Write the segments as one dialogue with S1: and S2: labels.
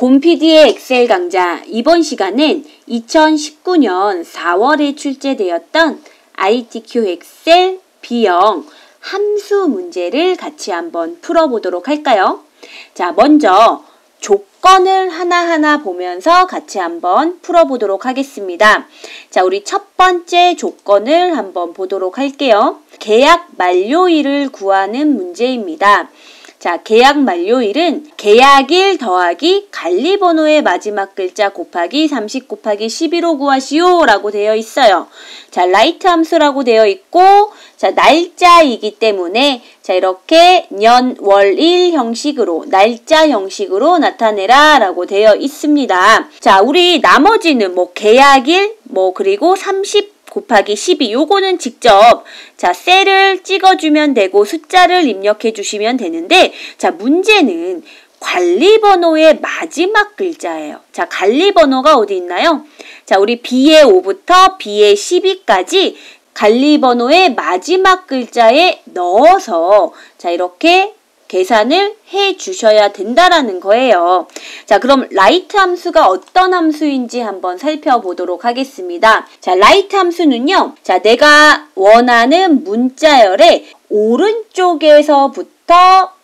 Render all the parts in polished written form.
S1: 곰PD의 엑셀 강좌, 이번 시간은 2019년 4월에 출제되었던 ITQ 엑셀 B형 함수 문제를 같이 한번 풀어보도록 할까요? 자, 먼저 조건을 하나하나 보면서 같이 한번 풀어보도록 하겠습니다. 자, 우리 첫 번째 조건을 한번 보도록 할게요. 계약 만료일을 구하는 문제입니다. 자, 계약 만료일은 계약일 더하기 관리번호의 마지막 글자 곱하기 30 곱하기 11로 구하시오 라고 되어 있어요. 자, 라이트 함수라고 되어 있고, 자, 날짜이기 때문에 자, 이렇게 년, 월, 일 형식으로 날짜 형식으로 나타내라 라고 되어 있습니다. 자, 우리 나머지는 계약일, 그리고 30 곱하기 12 요거는 직접 자 셀을 찍어주면 되고 숫자를 입력해 주시면 되는데, 자 문제는 관리번호의 마지막 글자예요. 자 관리번호가 어디 있나요? 자 우리 B의 5부터 B의 12까지 관리번호의 마지막 글자에 넣어서 자 이렇게 계산을 해 주셔야 된다라는 거예요. 자, 그럼 라이트 함수가 어떤 함수인지 한번 살펴보도록 하겠습니다. 자, 라이트 함수는요. 자, 내가 원하는 문자열의 오른쪽에서부터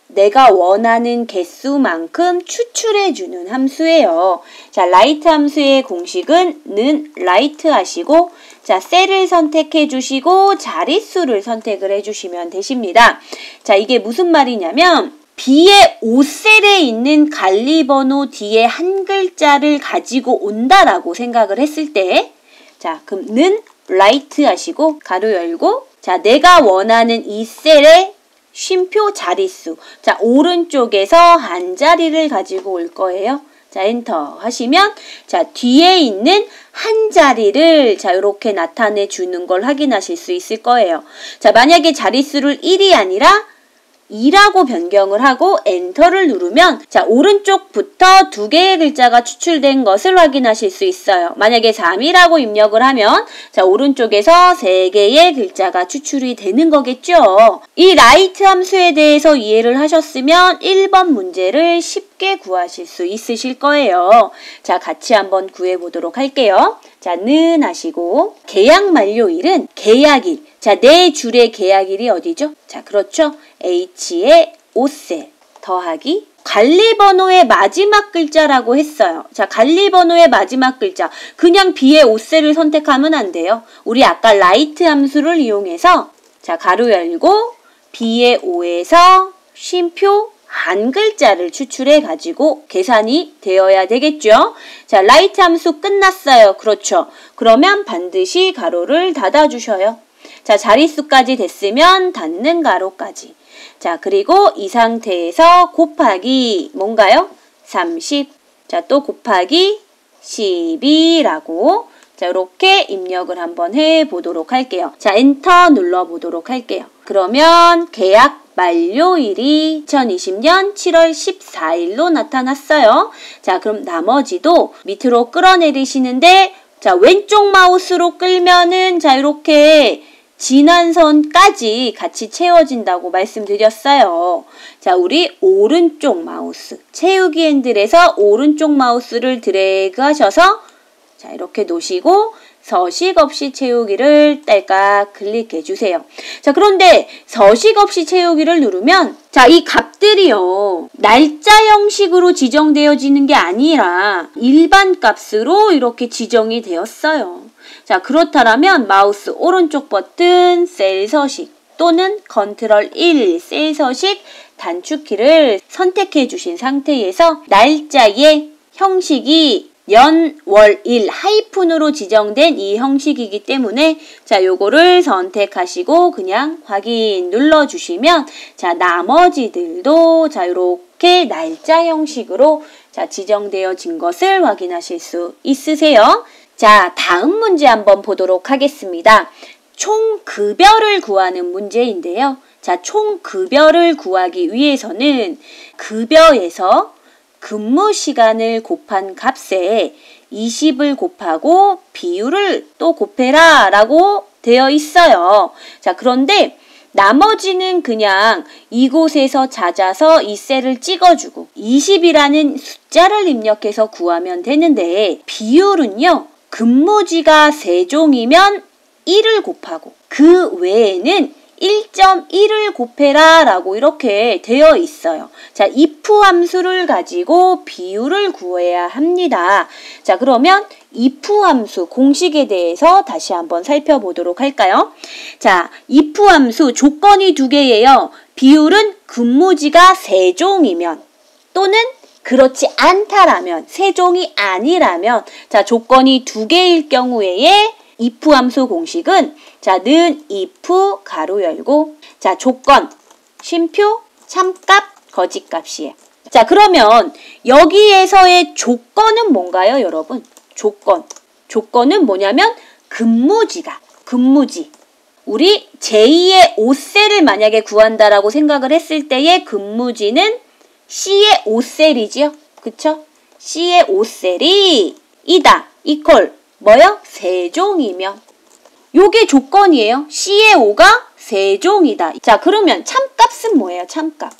S1: 내가 원하는 개수만큼 추출해 주는 함수예요. 자, 라이트 함수의 공식은 는 라이트 하시고 자, 셀을 선택해 주시고 자릿수를 선택을 해 주시면 되십니다. 자, 이게 무슨 말이냐면 B의 5셀에 있는 관리번호 뒤에 한 글자를 가지고 온다라고 생각을 했을 때, 자, 그럼 는 라이트 하시고 가로 열고 자, 내가 원하는 이 셀의 쉼표 자릿수. 자, 오른쪽에서 한 자리를 가지고 올 거예요. 자, 엔터 하시면 자, 뒤에 있는 한 자리를 자, 이렇게 나타내 주는 걸 확인하실 수 있을 거예요. 자, 만약에 자릿수를 1이 아니라 2라고 변경을 하고 엔터를 누르면 자 오른쪽부터 두 개의 글자가 추출된 것을 확인하실 수 있어요. 만약에 3이라고 입력을 하면 자 오른쪽에서 3개의 글자가 추출이 되는 거겠죠. 이 라이트 함수에 대해서 이해를 하셨으면 1번 문제를 쉽게 구하실 수 있으실 거예요. 자 같이 한번 구해보도록 할게요. 자, 는 하시고 계약 만료일은 계약일. 자, 네 줄의 계약일이 어디죠? 자, 그렇죠. H의 5셀 더하기 관리번호의 마지막 글자라고 했어요. 자, 관리번호의 마지막 글자. 그냥 B의 5셀을 선택하면 안 돼요. 우리 아까 라이트 함수를 이용해서 자, 가로 열고 B의 5에서 쉼표 한 글자를 추출해 가지고 계산이 되어야 되겠죠. 자, 라이트 함수 끝났어요. 그렇죠. 그러면 반드시 가로를 닫아 주셔요. 자, 자릿수까지 됐으면 닫는 가로까지. 자, 그리고 이 상태에서 곱하기 뭔가요? 30. 자, 또 곱하기 12라고 자, 이렇게 입력을 한번 해보도록 할게요. 자, 엔터 눌러보도록 할게요. 그러면 계약 만료일이 2020년 7월 14일로 나타났어요. 자, 그럼 나머지도 밑으로 끌어내리시는데 자, 왼쪽 마우스로 끌면은 자, 이렇게 지난 선까지 같이 채워진다고 말씀드렸어요. 자, 우리 오른쪽 마우스 채우기 핸들에서 오른쪽 마우스를 드래그 하셔서 자, 이렇게 놓으시고 서식 없이 채우기를 딸깍 클릭해 주세요. 자, 그런데 서식 없이 채우기를 누르면 자, 이 값들이요. 날짜 형식으로 지정되어지는 게 아니라 일반 값으로 이렇게 지정이 되었어요. 자, 그렇다면 마우스 오른쪽 버튼 셀 서식 또는 컨트롤 1 셀 서식 단축키를 선택해 주신 상태에서 날짜의 형식이 연, 월, 일 하이픈으로 지정된 이 형식이기 때문에 자, 요거를 선택하시고 그냥 확인 눌러주시면 자, 나머지들도 자, 요렇게 날짜 형식으로 자, 지정되어진 것을 확인하실 수 있으세요. 자, 다음 문제 한번 보도록 하겠습니다. 총 급여를 구하는 문제인데요. 자, 총 급여를 구하기 위해서는 급여에서 근무 시간을 곱한 값에 20을 곱하고 비율을 또 곱해라 라고 되어 있어요. 자, 그런데 나머지는 그냥 이곳에서 찾아서 이 셀을 찍어주고 20이라는 숫자를 입력해서 구하면 되는데 비율은요. 근무지가 세종이면 1을 곱하고 그 외에는 1.1을 곱해라 라고 이렇게 되어 있어요. 자, if 함수를 가지고 비율을 구해야 합니다. 자, 그러면 if 함수 공식에 대해서 다시 한번 살펴보도록 할까요? 자, if 함수 조건이 두 개예요. 비율은 근무지가 세종이면 또는 그렇지 않다라면, 세종이 아니라면, 자, 조건이 두 개일 경우에 if 함수 공식은 자, 는 if 가로 열고 자, 조건, 쉼표, 참값, 거짓값이에요. 자, 그러면 여기에서의 조건은 뭔가요, 여러분? 조건은 뭐냐면 근무지. 우리 제2의 5셀을 만약에 구한다라고 생각을 했을 때의 근무지는 C의 5셀이지요. 그쵸? C의 5셀이 이다. 이퀄 뭐요? 세종이면. 요게 조건이에요. C의 5가 세종이다. 자, 그러면 참값은 뭐예요? 참값.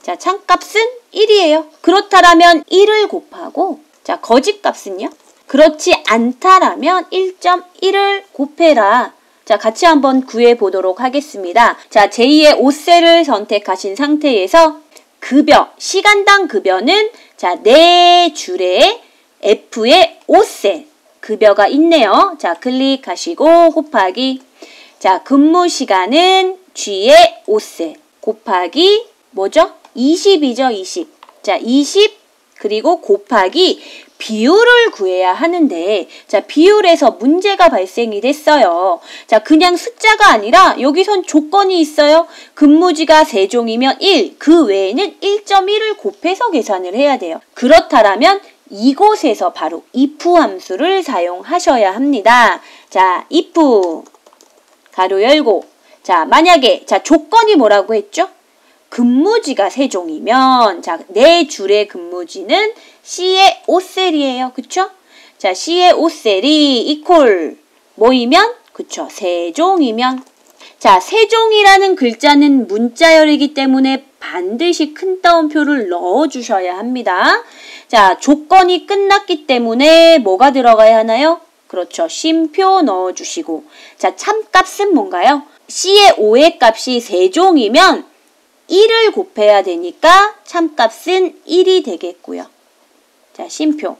S1: 자, 참값은 1이에요. 그렇다라면 1을 곱하고 자, 거짓값은요? 그렇지 않다라면 1.1을 곱해라. 자, 같이 한번 구해보도록 하겠습니다. 자, 제2의 5셀을 선택하신 상태에서 급여, 시간당 급여는 자, 4줄에 F의 5셀 급여가 있네요. 자, 클릭하시고 곱하기 자, 근무 시간은 G의 5셀 곱하기 뭐죠? 20이죠, 20. 자, 20 그리고 곱하기 비율을 구해야 하는데 자, 비율에서 문제가 발생이 됐어요. 자, 그냥 숫자가 아니라 여기선 조건이 있어요. 근무지가 세종이면 1, 그 외에는 1.1을 곱해서 계산을 해야 돼요. 그렇다면 이곳에서 바로 if 함수를 사용하셔야 합니다. 자, if 가로 열고 자, 만약에 자, 조건이 뭐라고 했죠? 근무지가 세종이면 자, 4줄의 근무지는 C의 5셀이에요. 그쵸? 자, C의 5셀이 이퀄 뭐이면? 그쵸? 세종이면. 자, 세종이라는 글자는 문자열이기 때문에 반드시 큰 따옴표를 넣어주셔야 합니다. 자, 조건이 끝났기 때문에 뭐가 들어가야 하나요? 그렇죠. 쉼표 넣어주시고. 자, 참값은 뭔가요? C의 5의 값이 세종이면 1을 곱해야 되니까 참값은 1이 되겠고요. 자, 쉼표.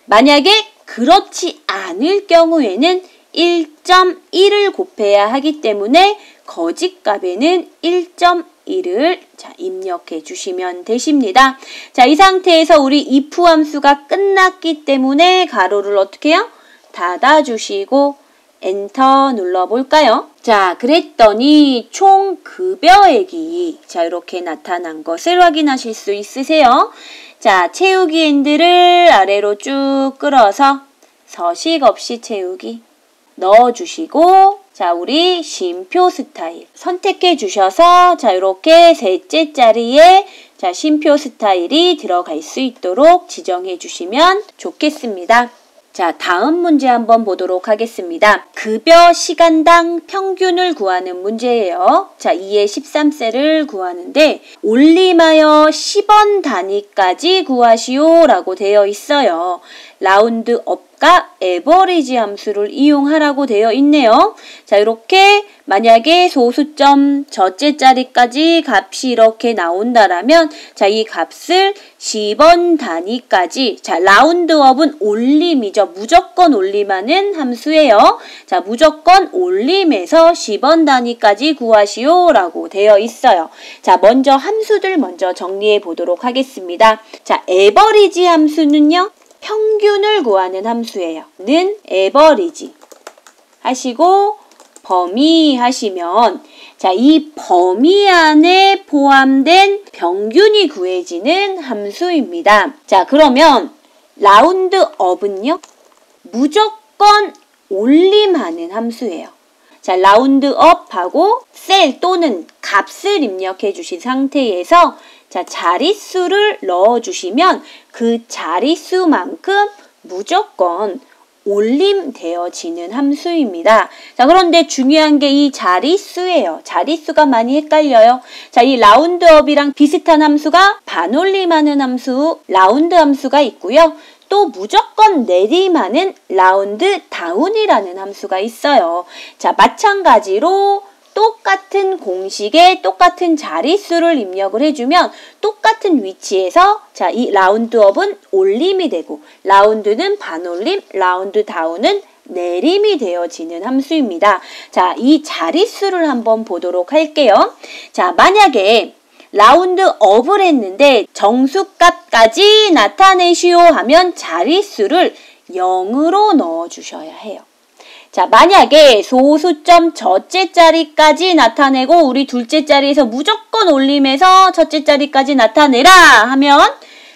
S1: 만약에 그렇지 않을 경우에는 1.1을 곱해야 하기 때문에 거짓값에는 1.1을 자, 입력해 주시면 되십니다. 자, 이 상태에서 우리 if 함수가 끝났기 때문에 가로를 어떻게 해요? 닫아주시고 엔터 눌러볼까요? 자, 그랬더니 총 급여액이 자, 이렇게 나타난 것을 확인하실 수 있으세요. 자, 채우기 핸들을 아래로 쭉 끌어서 서식 없이 채우기 넣어주시고 자, 우리 쉼표 스타일 선택해 주셔서 자, 이렇게 셋째 자리에 자, 쉼표 스타일이 들어갈 수 있도록 지정해 주시면 좋겠습니다. 자, 다음 문제 한번 보도록 하겠습니다. 급여 시간당 평균을 구하는 문제예요. 자, 2의 13셀을 구하는데 올림하여 10원 단위까지 구하시오 라고 되어 있어요. 라운드업과 에버리지 함수를 이용하라고 되어 있네요. 자, 이렇게 만약에 소수점 저째 자리까지 값이 이렇게 나온다라면 자, 이 값을 10원 단위까지 자, 라운드업은 올림이죠. 무조건 올림하는 함수예요. 자, 무조건 올림해서 10원 단위까지 구하시오 라고 되어 있어요. 자, 먼저 함수들 먼저 정리해 보도록 하겠습니다. 자, 에버리지 함수는요. 평균을 구하는 함수예요. 는 에버리지 하시고 범위 하시면 자, 이 범위 안에 포함된 평균이 구해지는 함수입니다. 자, 그러면 라운드업은요. 무조건 올림하는 함수예요. 자, 라운드업하고 셀 또는 값을 입력해 주신 상태에서 자, 자릿수를 넣어주시면 그 자릿수만큼 무조건 올림되어지는 함수입니다. 자, 그런데 중요한 게 이 자릿수예요. 자릿수가 많이 헷갈려요. 자, 이 라운드업이랑 비슷한 함수가 반올림하는 함수, 라운드 함수가 있고요. 또 무조건 내림하는 라운드 다운이라는 함수가 있어요. 자, 마찬가지로 똑같은 공식에 똑같은 자릿수를 입력을 해주면 똑같은 위치에서 자, 이 라운드업은 올림이 되고 라운드는 반올림, 라운드 다운은 내림이 되어지는 함수입니다. 자, 이 자릿수를 한번 보도록 할게요. 자, 만약에 라운드업을 했는데 정수값까지 나타내시오 하면 자릿수를 0으로 넣어주셔야 해요. 자, 만약에 소수점 첫째 자리까지 나타내고 우리 둘째 자리에서 무조건 올림해서 첫째 자리까지 나타내라 하면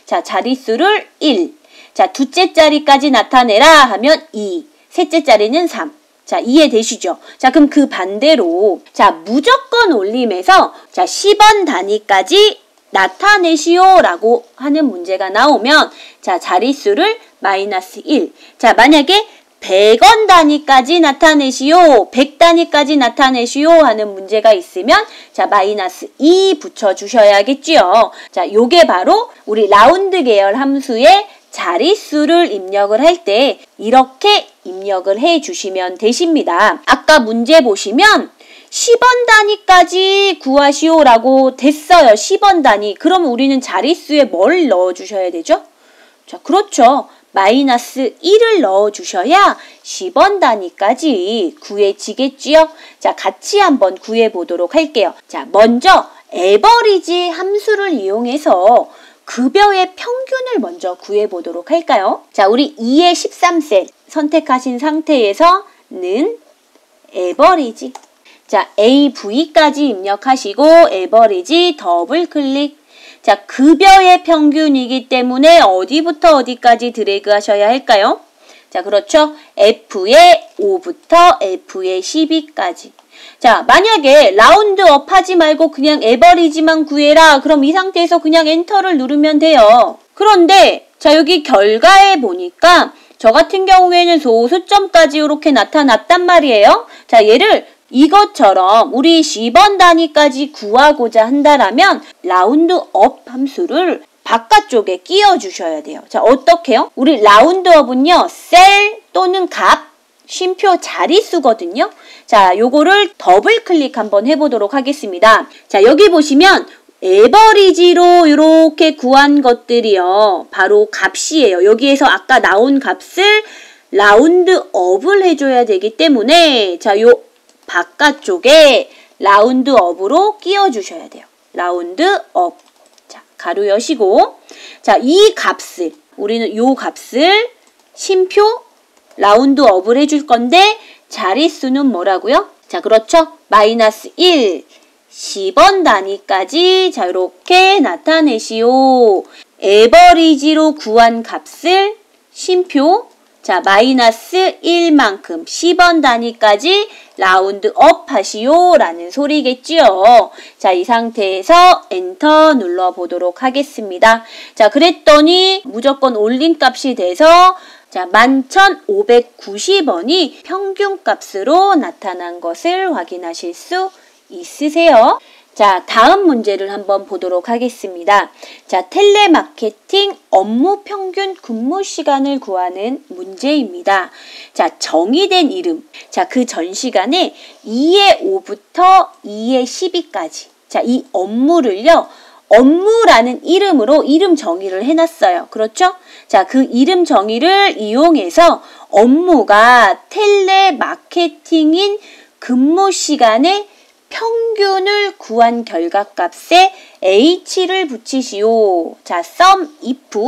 S1: 자, 자릿수를 1. 자, 둘째 자리까지 나타내라 하면 2. 셋째 자리는 3. 자, 이해되시죠? 자, 그럼 그 반대로 자, 무조건 올림해서 자, 10원 단위까지 나타내시오 라고 하는 문제가 나오면 자, 자릿수를 마이너스 1. 자, 만약에 100원 단위까지 나타내시오, 100 단위까지 나타내시오 하는 문제가 있으면 자, 마이너스 2 붙여주셔야겠지요. 자, 요게 바로 우리 라운드 계열 함수의 자릿수를 입력을 할 때 이렇게 입력을 해주시면 되십니다. 아까 문제 보시면 10원 단위까지 구하시오라고 됐어요. 10원 단위. 그러면 우리는 자릿수에 뭘 넣어주셔야 되죠? 자, 그렇죠. 마이너스 1을 넣어주셔야 10원 단위까지 구해지겠지요. 자, 같이 한번 구해보도록 할게요. 자, 먼저 에버리지 함수를 이용해서 급여의 평균을 먼저 구해보도록 할까요? 자, 우리 2의 13셀 선택하신 상태에서는 에버리지. 자, AV까지 입력하시고 에버리지 더블 클릭. 자, 급여의 평균이기 때문에 어디부터 어디까지 드래그 하셔야 할까요? 자, 그렇죠. F의 5부터 F의 12까지. 자, 만약에 라운드업 하지 말고 그냥 에버리지만 구해라. 그럼 이 상태에서 그냥 엔터를 누르면 돼요. 그런데 자, 여기 결과에 보니까 저 같은 경우에는 소수점까지 이렇게 나타났단 말이에요. 자, 얘를 이것처럼 우리 10원 단위까지 구하고자 한다라면 라운드업 함수를 바깥쪽에 끼워주셔야 돼요. 자, 어떻게요? 우리 라운드업은요, 셀 또는 값, 쉼표 자릿수거든요. 자, 요거를 더블 클릭 한번 해보도록 하겠습니다. 자, 여기 보시면 에버리지로 이렇게 구한 것들이요, 바로 값이에요. 여기에서 아까 나온 값을 라운드업을 해줘야 되기 때문에 자, 요 바깥쪽에 라운드업으로 끼워주셔야 돼요. 라운드업. 자, 가로 여시고 자, 이 값을 우리는 요 값을 쉼표 라운드업을 해줄 건데 자릿수는 뭐라고요? 자, 그렇죠. 마이너스 1. 10원 단위까지 자, 이렇게 나타내시오. 에버리지로 구한 값을 쉼표 자, 마이너스 1만큼 10원 단위까지 라운드업 하시오 라는 소리겠지요. 자, 이 상태에서 엔터 눌러보도록 하겠습니다. 자, 그랬더니 무조건 올린 값이 돼서 자, 11,590원이 평균값으로 나타난 것을 확인하실 수 있으세요. 자, 다음 문제를 한번 보도록 하겠습니다. 자, 텔레마케팅 업무 평균 근무 시간을 구하는 문제입니다. 자, 정의된 이름. 자, 그 전 시간에 2의 5부터 2의 12까지. 자, 이 업무를요, 업무라는 이름으로 이름 정의를 해놨어요. 그렇죠? 자, 그 이름 정의를 이용해서 업무가 텔레마케팅인 근무 시간에 평균을 구한 결과값에 h를 붙이시오. 자, sum if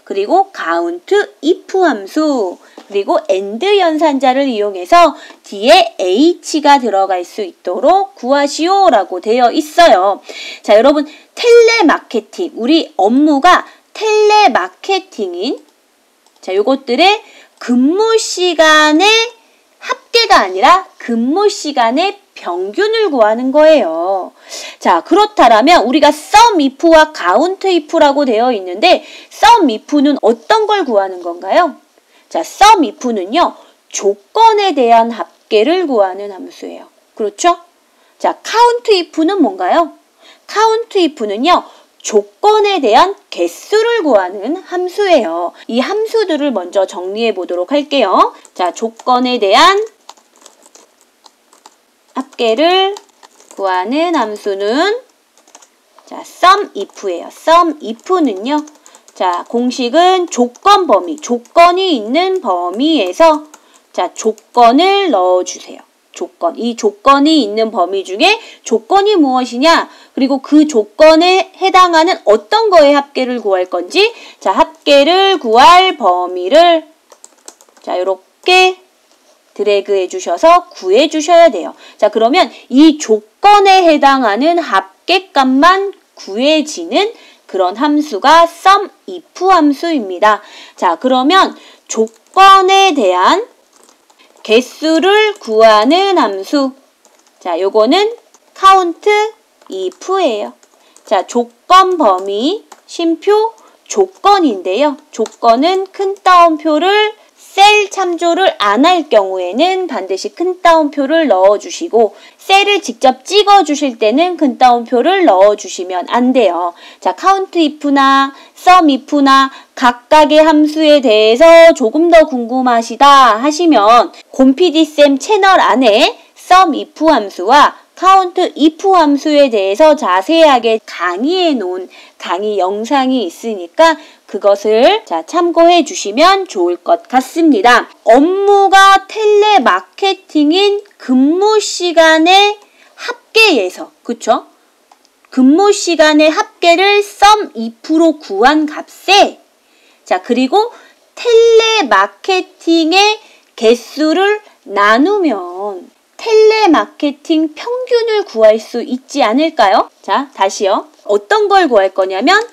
S1: 그리고 count if 함수 그리고 and 연산자를 이용해서 뒤에 h가 들어갈 수 있도록 구하시오 라고 되어 있어요. 자, 여러분 텔레마케팅 우리 업무가 텔레마케팅인 자, 요것들의 근무 시간의 합계가 아니라 근무 시간의 평균을 구하는 거예요. 자, 그렇다면 우리가 sum if와 count if라고 되어 있는데 sum if는 어떤 걸 구하는 건가요? 자, SUMIF는요, 조건에 대한 합계를 구하는 함수예요. 그렇죠? 자, COUNTIF는 뭔가요? COUNTIF는요, 조건에 대한 개수를 구하는 함수예요. 이 함수들을 먼저 정리해 보도록 할게요. 자, 조건에 대한 합계를 구하는 함수는 자, SUMIF예요. SUMIF는요. 자, 공식은 조건 범위, 조건이 있는 범위에서 자, 조건을 넣어 주세요. 조건. 이 조건이 있는 범위 중에 조건이 무엇이냐? 그리고 그 조건에 해당하는 어떤 거의 합계를 구할 건지 자, 합계를 구할 범위를 자, 이렇게 드래그 해주셔서 구해주셔야 돼요. 자, 그러면 이 조건에 해당하는 합계값만 구해지는 그런 함수가 SUMIF 함수입니다. 자, 그러면 조건에 대한 개수를 구하는 함수. 자, 요거는 COUNTIF예요. 자, 조건 범위, 쉼표, 조건인데요. 조건은 큰 따옴표를 셀 참조를 안 할 경우에는 반드시 큰 따옴표를 넣어주시고 셀을 직접 찍어주실 때는 큰 따옴표를 넣어주시면 안 돼요. 자, COUNTIF나 SUMIF나 각각의 함수에 대해서 조금 더 궁금하시다 하시면 곰PD쌤 채널 안에 SUMIF 함수와 COUNTIF 함수에 대해서 자세하게 강의해 놓은 강의 영상이 있으니까 그것을 자, 참고해 주시면 좋을 것 같습니다. 업무가 텔레마케팅인 근무 시간의 합계에서, 그쵸? 근무 시간의 합계를 SUMIF로 구한 값에 자, 그리고 텔레마케팅의 개수를 나누면 텔레마케팅 평균을 구할 수 있지 않을까요? 자, 다시요. 어떤 걸 구할 거냐면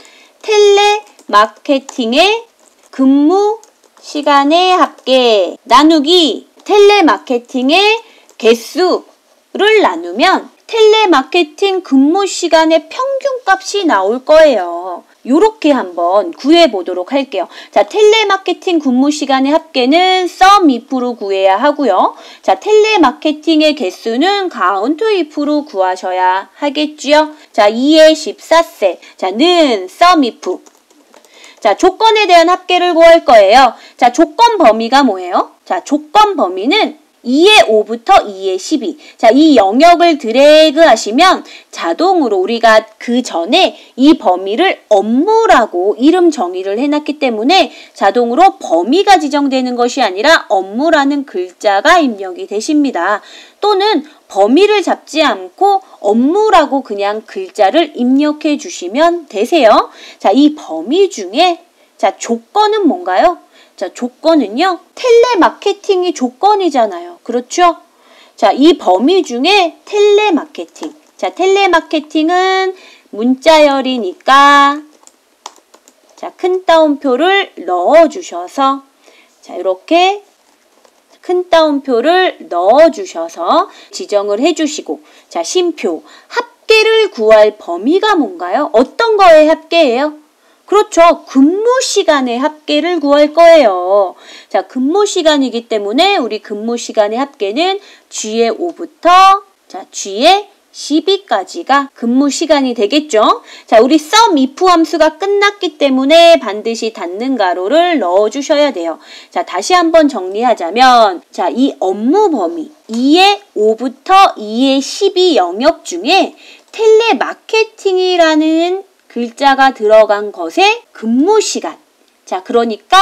S1: 텔레마케팅의 근무 시간의 합계 나누기 텔레마케팅의 개수를 나누면 텔레마케팅 근무 시간의 평균값이 나올 거예요. 요렇게 한번 구해보도록 할게요. 자, 텔레마케팅 근무 시간의 합계는 SUMIF로 구해야 하고요. 자, 텔레마케팅의 개수는 COUNTIF로 구하셔야 하겠지요. 자, 2의 14세. 자, 는 SUMIF. 자, 조건에 대한 합계를 구할 거예요. 자, 조건 범위가 뭐예요? 자, 조건 범위는 2의 5부터 2의 12. 자, 이 영역을 드래그 하시면 자동으로 우리가 그 전에 이 범위를 업무라고 이름 정의를 해놨기 때문에 자동으로 범위가 지정되는 것이 아니라 업무라는 글자가 입력이 되십니다. 또는 범위를 잡지 않고 업무라고 그냥 글자를 입력해 주시면 되세요. 자, 이 범위 중에 자, 조건은 뭔가요? 자, 조건은요. 텔레마케팅이 조건이잖아요. 그렇죠? 자, 이 범위 중에 텔레마케팅. 자, 텔레마케팅은 문자열이니까 자, 큰 따옴표를 넣어 주셔서 자, 이렇게 큰 따옴표를 넣어 주셔서 지정을 해 주시고 자, 쉼표. 합계를 구할 범위가 뭔가요? 어떤 거의 합계예요? 그렇죠. 근무 시간의 합계를 구할 거예요. 자, 근무 시간이기 때문에 우리 근무 시간의 합계는 G의 5부터 자, G의 12까지가 근무 시간이 되겠죠. 자, 우리 SUMIF 함수가 끝났기 때문에 반드시 닫는 가로를 넣어 주셔야 돼요. 자, 다시 한번 정리하자면 자, 이 업무 범위 2의 5부터 2의 12 영역 중에 텔레마케팅이라는 글자가 들어간 것의 근무 시간. 자, 그러니까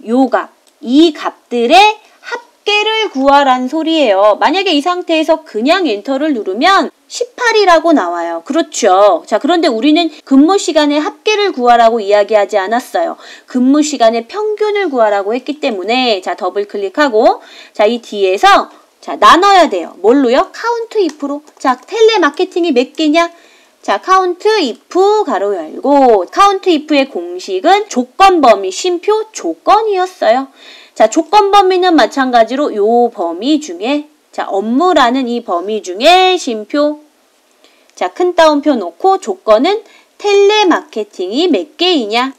S1: 요 값, 이 값들의 합계를 구하란 소리예요. 만약에 이 상태에서 그냥 엔터를 누르면 18이라고 나와요. 그렇죠. 자, 그런데 우리는 근무 시간의 합계를 구하라고 이야기하지 않았어요. 근무 시간의 평균을 구하라고 했기 때문에 자, 더블 클릭하고 자, 이 뒤에서 자, 나눠야 돼요. 뭘로요? COUNTIF로. 자, 텔레마케팅이 몇 개냐? 자, COUNTIF 가로 열고 COUNTIF의 공식은 조건 범위 쉼표 조건이었어요. 자, 조건 범위는 마찬가지로 요 범위 중에 자, 업무라는 이 범위 중에 쉼표 자, 큰 따옴표 놓고 조건은 텔레마케팅이 몇 개이냐?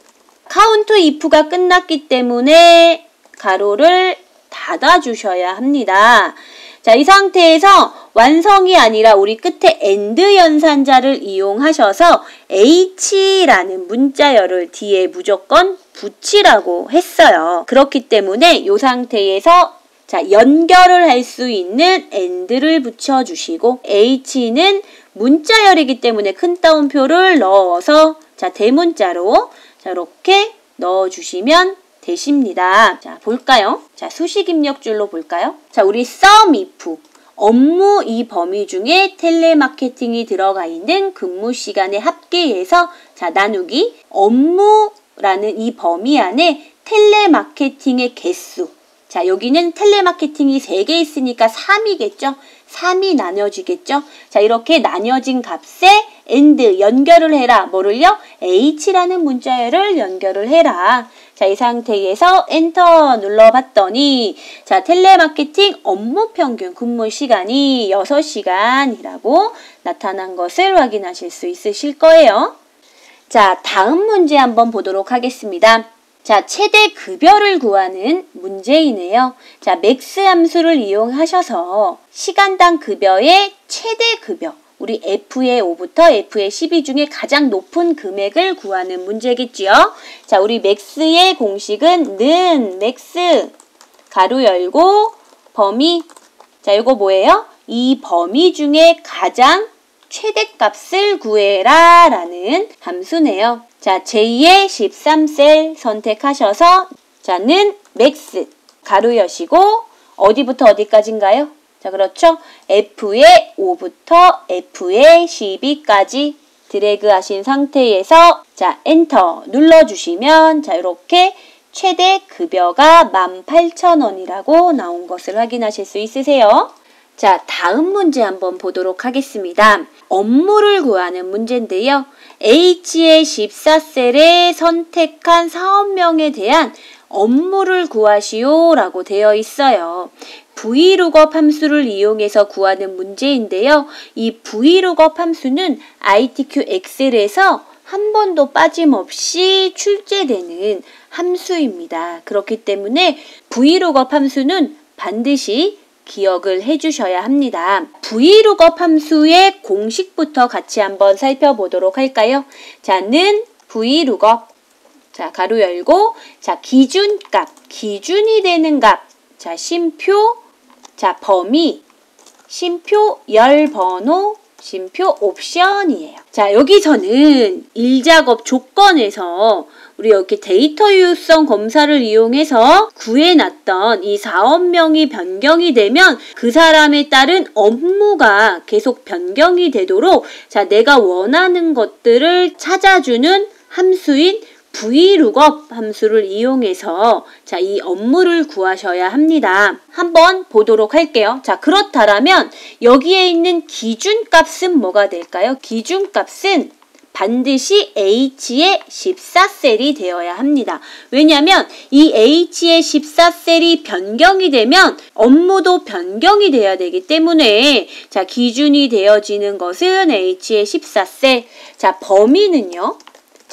S1: COUNTIF가 끝났기 때문에 가로를 닫아주셔야 합니다. 자, 이 상태에서 완성이 아니라 우리 끝에 AND 연산자를 이용하셔서 H라는 문자열을 뒤에 무조건 붙이라고 했어요. 그렇기 때문에 이 상태에서 자, 연결을 할 수 있는 AND를 붙여주시고 H는 문자열이기 때문에 큰 따옴표를 넣어서 자, 대문자로 자, 이렇게 넣어주시면 되십니다. 자, 볼까요? 자, 수식 입력줄로 볼까요? 자, 우리 sum if 업무 이 범위 중에 텔레마케팅이 들어가 있는 근무 시간의 합계에서 자, 나누기 업무라는 이 범위 안에 텔레마케팅의 개수. 자, 여기는 텔레마케팅이 3개 있으니까 3이겠죠? 3이 나뉘어지겠죠? 자, 이렇게 나뉘어진 값에 AND 연결을 해라. 뭐를요? H라는 문자열을 연결을 해라. 자, 이 상태에서 엔터 눌러봤더니 자, 텔레마케팅 업무 평균 근무 시간이 6시간이라고 나타난 것을 확인하실 수 있으실 거예요. 자, 다음 문제 한번 보도록 하겠습니다. 자, 최대 급여를 구하는 문제이네요. 자, 맥스 함수를 이용하셔서 시간당 급여의 최대 급여, 우리 F의 5부터 F의 12 중에 가장 높은 금액을 구하는 문제겠지요. 자, 우리 맥스의 공식은 는 맥스 가로 열고 범위. 자, 이거 뭐예요? 이 범위 중에 가장 최대값을 구해라 라는 함수네요. 자, 제2의 13셀 선택하셔서 자, 는 맥스 가로 여시고 어디부터 어디까지인가요? 자, 그렇죠? F의 5부터 F의 12까지 드래그 하신 상태에서 자, 엔터 눌러주시면 자, 이렇게 최대 급여가 18,000원이라고 나온 것을 확인하실 수 있으세요. 자, 다음 문제 한번 보도록 하겠습니다. 업무를 구하는 문제인데요. H의 14셀에 선택한 사업명에 대한 업무를 구하시오 라고 되어 있어요. VLOOKUP 함수를 이용해서 구하는 문제인데요. 이 VLOOKUP 함수는 ITQ 엑셀에서 한 번도 빠짐없이 출제되는 함수입니다. 그렇기 때문에 VLOOKUP 함수는 반드시 기억을 해주셔야 합니다. VLOOKUP 함수의 공식부터 같이 한번 살펴보도록 할까요? 자, 는 VLOOKUP 자, 가로 열고 자, 기준값, 기준이 되는 값 자, 쉼표 자, 범위 쉼표 열 번호 쉼표 옵션이에요. 자, 여기서는 일작업 조건에서 우리 이렇게 데이터 유효성 검사를 이용해서 구해놨던 이 사업명이 변경이 되면 그 사람에 따른 업무가 계속 변경이 되도록 자, 내가 원하는 것들을 찾아주는 함수인 VLOOKUP 함수를 이용해서 자, 이 업무를 구하셔야 합니다. 한번 보도록 할게요. 자, 그렇다면 여기에 있는 기준값은 뭐가 될까요? 기준값은 반드시 H의 14셀이 되어야 합니다. 왜냐하면 이 H의 14셀이 변경이 되면 업무도 변경이 돼야 되기 때문에 자, 기준이 되어지는 것은 H의 14셀. 자, 범위는요.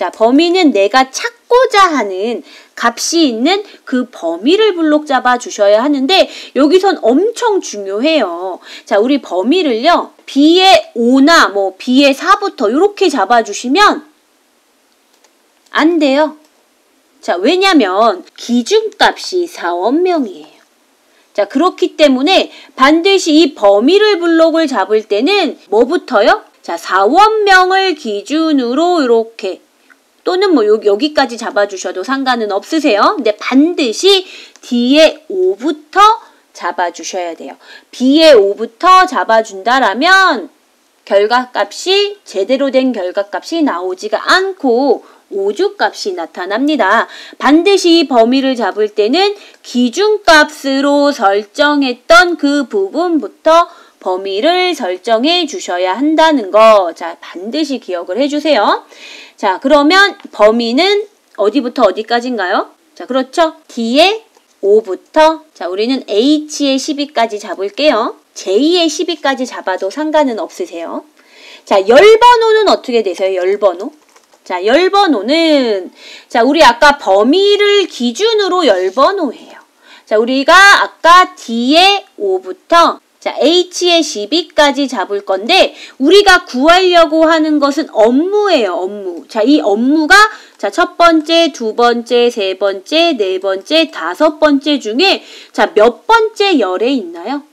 S1: 자, 범위는 내가 찾고자 하는 값이 있는 그 범위를 블록 잡아 주셔야 하는데 여기선 엄청 중요해요. 자, 우리 범위를요. B의 5나 뭐 B의 4부터 이렇게 잡아 주시면 안 돼요. 자, 왜냐면 기준값이 사원명이에요. 자, 그렇기 때문에 반드시 이 범위를 블록을 잡을 때는 뭐부터요? 자, 사원명을 기준으로 이렇게 또는 뭐 여기까지 잡아주셔도 상관은 없으세요. 근데 반드시 D의 5부터 잡아주셔야 돼요. B의 5부터 잡아준다라면 결과값이 제대로 된 결과값이 나오지가 않고 오주값이 나타납니다. 반드시 이 범위를 잡을 때는 기준값으로 설정했던 그 부분부터 범위를 설정해 주셔야 한다는 거. 자, 반드시 기억을 해주세요. 자, 그러면 범위는 어디부터 어디까지인가요? 자, 그렇죠. D의 5부터 자, 우리는 H의 12까지 잡을게요. J의 12까지 잡아도 상관은 없으세요. 자, 열번호는 어떻게 되세요? 열번호. 자, 열번호는 자, 우리 아까 범위를 기준으로 열번호예요. 자, 우리가 아까 D의 5부터 자, H의 12까지 잡을 건데 우리가 구하려고 하는 것은 업무예요. 업무. 자, 이 업무가 자, 첫 번째, 두 번째, 세 번째, 네 번째, 다섯 번째 중에 자, 몇 번째 열에 있나요?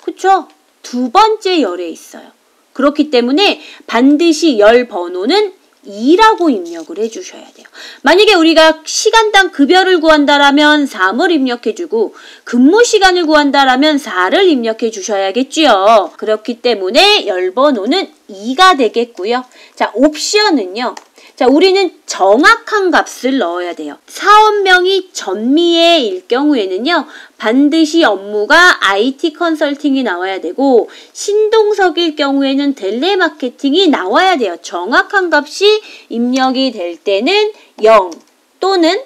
S1: 그쵸? 두 번째 열에 있어요. 그렇기 때문에 반드시 열 번호는 2라고 입력을 해주셔야 돼요. 만약에 우리가 시간당 급여를 구한다라면 3을 입력해주고 근무 시간을 구한다라면 4를 입력해 주셔야겠지요. 그렇기 때문에 열 번호는 2가 되겠고요. 자, 옵션은요. 자, 우리는 정확한 값을 넣어야 돼요. 사원명이 전미애일 경우에는요. 반드시 업무가 IT 컨설팅이 나와야 되고 신동석일 경우에는 텔레마케팅이 나와야 돼요. 정확한 값이 입력이 될 때는 0 또는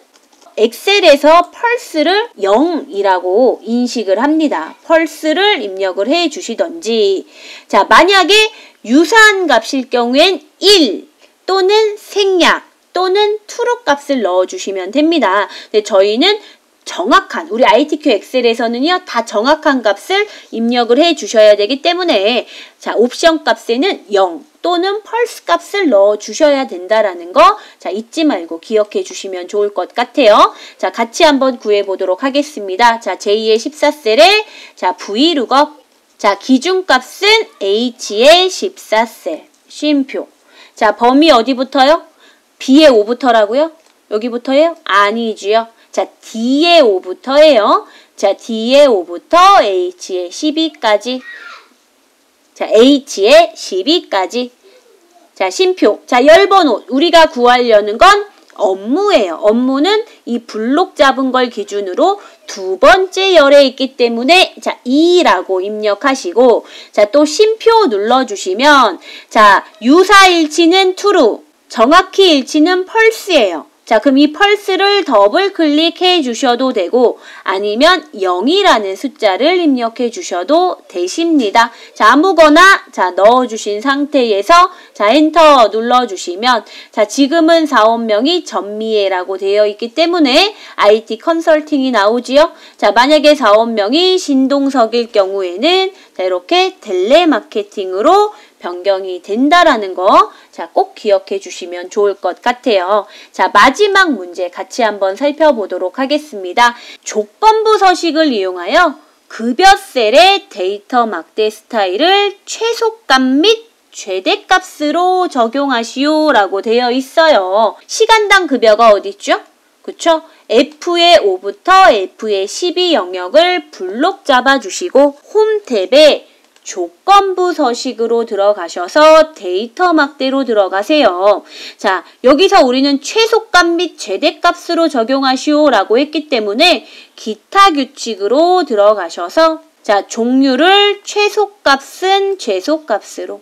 S1: 엑셀에서 펄스를 0이라고 인식을 합니다. 펄스를 입력을 해 주시던지 자, 만약에 유사한 값일 경우엔 1 또는 생략 또는 true 값을 넣어주시면 됩니다. 근데 저희는 정확한 우리 ITQ 엑셀에서는요 다 정확한 값을 입력을 해 주셔야 되기 때문에 자 옵션 값에는 0 또는 펄스 값을 넣어 주셔야 된다라는 거 자 잊지 말고 기억해 주시면 좋을 것 같아요. 자 같이 한번 구해 보도록 하겠습니다. 자 제2의 14셀에 자 VLOOKUP 자 기준값은 H의 14셀 쉼표 자, 범위 어디부터요? B의 5부터라고요? 여기부터예요? 아니지요. 자, D의 5부터예요. 자, D의 5부터 H의 12까지. 자, H의 12까지. 자, 쉼표. 자, 열번호. 우리가 구하려는 건 업무예요. 업무는 이 블록 잡은 걸 기준으로 두 번째 열에 있기 때문에 자 2라고 입력하시고 자 또 쉼표 눌러주시면 자 유사일치는 true 정확히 일치는 false예요. 자 그럼 이 펄스를 더블 클릭해 주셔도 되고 아니면 0이라는 숫자를 입력해 주셔도 되십니다. 자 아무거나 자 넣어주신 상태에서 자 엔터 눌러주시면 자 지금은 사원명이 전미애라고 되어 있기 때문에 IT 컨설팅이 나오지요. 자 만약에 사원명이 신동석일 경우에는 자 이렇게 텔레마케팅으로 변경이 된다라는 거 자 꼭 기억해 주시면 좋을 것 같아요. 자 마지막 문제 같이 한번 살펴보도록 하겠습니다. 조건부 서식을 이용하여 급여셀의 데이터 막대 스타일을 최소값 및 최대값으로 적용하시오 라고 되어 있어요. 시간당 급여가 어디 있죠? 그쵸? F의 5부터 F의 12 영역을 블록 잡아주시고 홈 탭에 조건부 서식으로 들어가셔서 데이터 막대로 들어가세요. 자, 여기서 우리는 최소값 및 최대값으로 적용하시오 라고 했기 때문에 기타 규칙으로 들어가셔서 자, 종류를 최소값은 최소값으로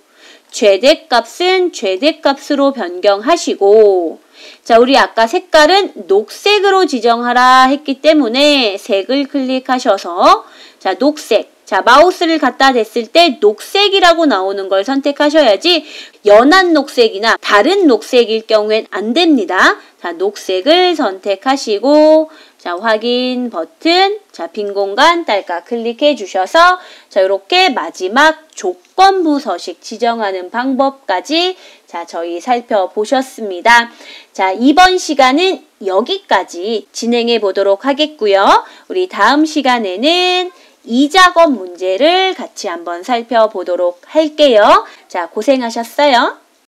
S1: 최대값은 최대값으로 변경하시고 자, 우리 아까 색깔은 녹색으로 지정하라 했기 때문에 색을 클릭하셔서 자, 녹색 자, 마우스를 갖다 댔을 때 녹색이라고 나오는 걸 선택하셔야지 연한 녹색이나 다른 녹색일 경우엔 안 됩니다. 자, 녹색을 선택하시고 자, 확인 버튼, 자, 빈 공간 딸깍 클릭해 주셔서 자, 이렇게 마지막 조건부 서식 지정하는 방법까지 자, 저희 살펴보셨습니다. 자, 이번 시간은 여기까지 진행해 보도록 하겠고요. 우리 다음 시간에는 이 작업 문제를 같이 한번 살펴보도록 할게요. 자, 고생하셨어요.